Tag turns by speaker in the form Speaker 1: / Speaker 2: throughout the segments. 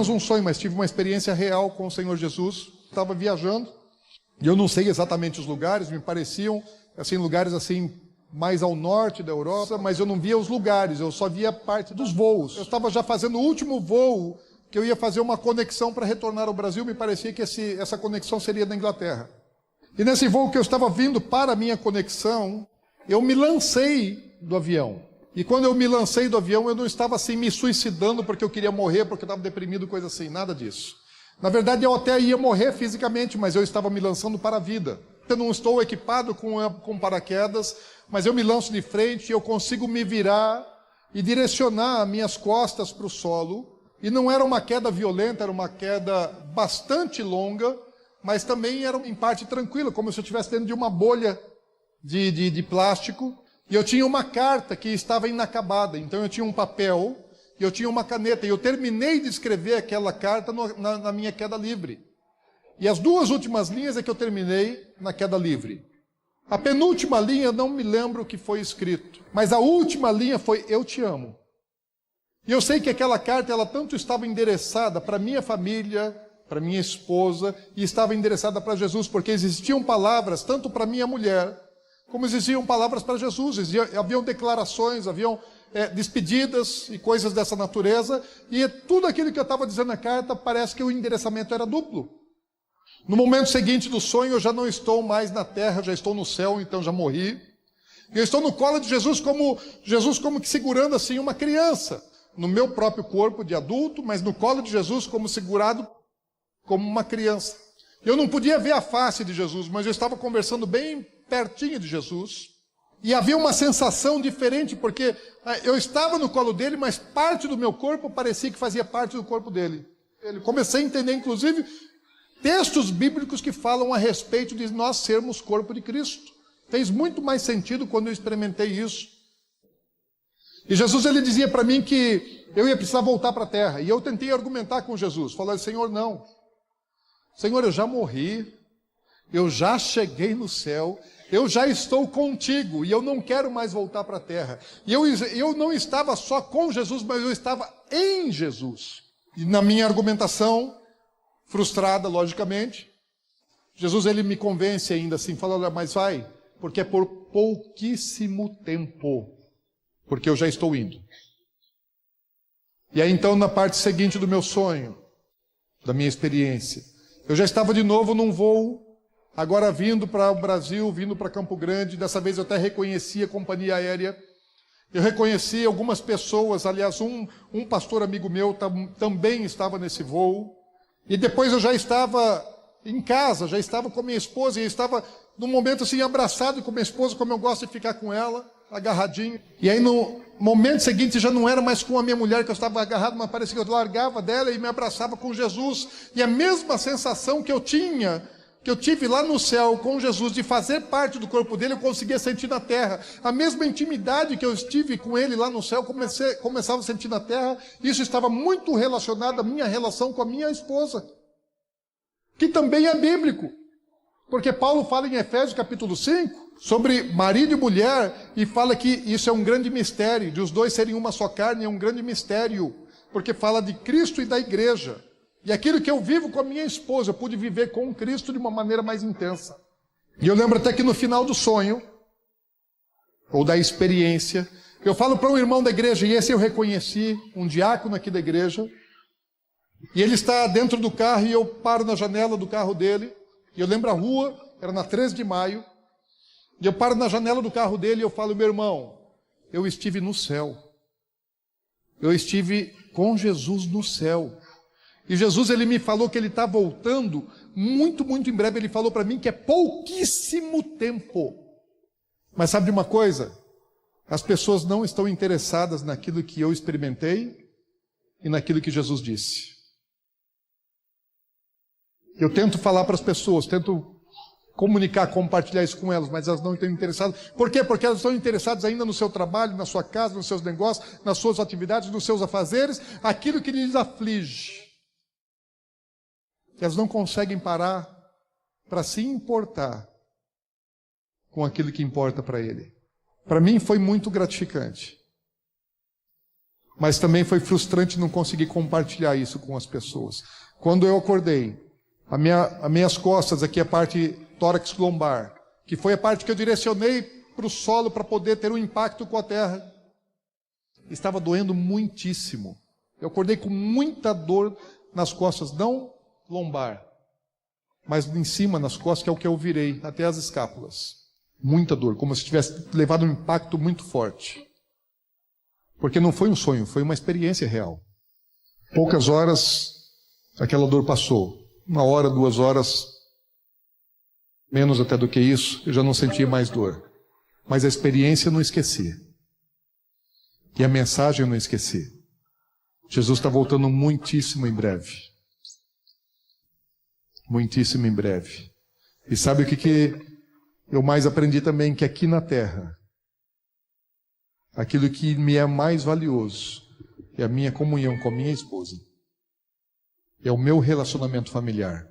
Speaker 1: apenas um sonho, mas tive uma experiência real com o Senhor Jesus. Estava viajando, e eu não sei exatamente os lugares, me pareciam assim, lugares assim, mais ao norte da Europa, mas eu não via os lugares, eu só via parte dos voos. Eu estava já fazendo o último voo, que eu ia fazer uma conexão para retornar ao Brasil, me parecia que essa conexão seria da Inglaterra. E nesse voo que eu estava vindo para a minha conexão, eu me lancei do avião. E quando eu me lancei do avião, eu não estava assim me suicidando porque eu queria morrer, porque eu estava deprimido, coisa assim, nada disso. Na verdade, eu até ia morrer fisicamente, mas eu estava me lançando para a vida. Eu não estou equipado com paraquedas, mas eu me lanço de frente e eu consigo me virar e direcionar minhas costas para o solo. E não era uma queda violenta, era uma queda bastante longa, mas também era em parte tranquila, como se eu estivesse dentro de uma bolha de plástico. E eu tinha uma carta que estava inacabada, então eu tinha um papel e eu tinha uma caneta. E eu terminei de escrever aquela carta na minha queda livre. E as duas últimas linhas é que eu terminei na queda livre. A penúltima linha eu não me lembro o que foi escrito, mas a última linha foi "Eu te amo". E eu sei que aquela carta, ela tanto estava endereçada para minha família, para minha esposa, e estava endereçada para Jesus, porque existiam palavras tanto para minha mulher, como existiam palavras para Jesus. Haviam declarações, haviam despedidas e coisas dessa natureza, e tudo aquilo que eu estava dizendo na carta, parece que o endereçamento era duplo. No momento seguinte do sonho, eu já não estou mais na terra, já estou no céu, então já morri. Eu estou no colo de Jesus como que segurando assim uma criança, no meu próprio corpo de adulto, mas no colo de Jesus como segurado como uma criança. Eu não podia ver a face de Jesus, mas eu estava conversando bem pertinho de Jesus. E havia uma sensação diferente, porque eu estava no colo dele, mas parte do meu corpo parecia que fazia parte do corpo dele. Comecei a entender, inclusive, textos bíblicos que falam a respeito de nós sermos corpo de Cristo. Fez muito mais sentido quando eu experimentei isso. E Jesus, ele dizia para mim que eu ia precisar voltar para a terra. E eu tentei argumentar com Jesus, falando: Senhor, não. Senhor, eu já morri, eu já cheguei no céu, eu já estou contigo e eu não quero mais voltar para a terra. E eu não estava só com Jesus, mas eu estava em Jesus. E na minha argumentação, frustrada, logicamente, Jesus, ele me convence ainda assim, fala: olha, mas vai, porque é por pouquíssimo tempo, porque eu já estou indo. E aí então, na parte seguinte do meu sonho, da minha experiência, eu já estava de novo num voo, agora vindo para o Brasil, vindo para Campo Grande. Dessa vez eu até reconheci a companhia aérea. Eu reconheci algumas pessoas, aliás, um pastor amigo meu também estava nesse voo. E depois eu já estava em casa, já estava com minha esposa, e eu estava num momento assim abraçado com minha esposa, como eu gosto de ficar com ela, agarradinho. E aí no momento seguinte já não era mais com a minha mulher que eu estava agarrado, mas parecia que eu largava dela e me abraçava com Jesus. E a mesma sensação que eu tive lá no céu com Jesus, de fazer parte do corpo dele, eu conseguia sentir na terra. A mesma intimidade que eu estive com ele lá no céu, começava a sentir na terra. Isso estava muito relacionado à minha relação com a minha esposa, que também é bíblico. Porque Paulo fala em Efésios capítulo 5, sobre marido e mulher, e fala que isso é um grande mistério, de os dois serem uma só carne, é um grande mistério, porque fala de Cristo e da igreja. E aquilo que eu vivo com a minha esposa, eu pude viver com Cristo de uma maneira mais intensa. E eu lembro até que no final do sonho, ou da experiência, eu falo para um irmão da igreja, e esse eu reconheci, um diácono aqui da igreja, e ele está dentro do carro, e eu paro na janela do carro dele, e eu lembro a rua, era na 13 de maio, e eu paro na janela do carro dele e eu falo: meu irmão, eu estive no céu. Eu estive com Jesus no céu. E Jesus, ele me falou que ele está voltando muito, muito em breve. Ele falou para mim que é pouquíssimo tempo. Mas sabe de uma coisa? As pessoas não estão interessadas naquilo que eu experimentei e naquilo que Jesus disse. Eu tento falar para as pessoas, tento comunicar, compartilhar isso com elas, mas elas não estão interessadas. Por quê? Porque elas estão interessadas ainda no seu trabalho, na sua casa, nos seus negócios, nas suas atividades, nos seus afazeres, aquilo que lhes aflige. Elas não conseguem parar para se importar com aquilo que importa para ele. Para mim foi muito gratificante. Mas também foi frustrante não conseguir compartilhar isso com as pessoas. Quando eu acordei, as minhas costas, aqui a parte tórax lombar, que foi a parte que eu direcionei para o solo para poder ter um impacto com a terra, estava doendo muitíssimo. Eu acordei com muita dor nas costas, não lombar, mas em cima, nas costas, que é o que eu virei, até as escápulas. Muita dor, como se tivesse levado um impacto muito forte. Porque não foi um sonho, foi uma experiência real. Poucas horas, aquela dor passou. 1 hora, 2 horas, menos até do que isso, eu já não sentia mais dor. Mas a experiência eu não esqueci. E a mensagem eu não esqueci. Jesus está voltando muitíssimo em breve. Muitíssimo em breve. E sabe o que eu mais aprendi também? Que aqui na terra, aquilo que me é mais valioso é a minha comunhão com a minha esposa. É o meu relacionamento familiar.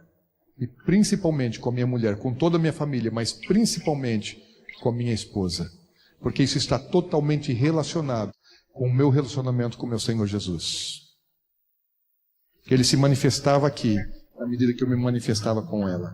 Speaker 1: E principalmente com a minha mulher, com toda a minha família, mas principalmente com a minha esposa. Porque isso está totalmente relacionado com o meu relacionamento com o meu Senhor Jesus. Ele se manifestava aqui, à medida que eu me manifestava com ela.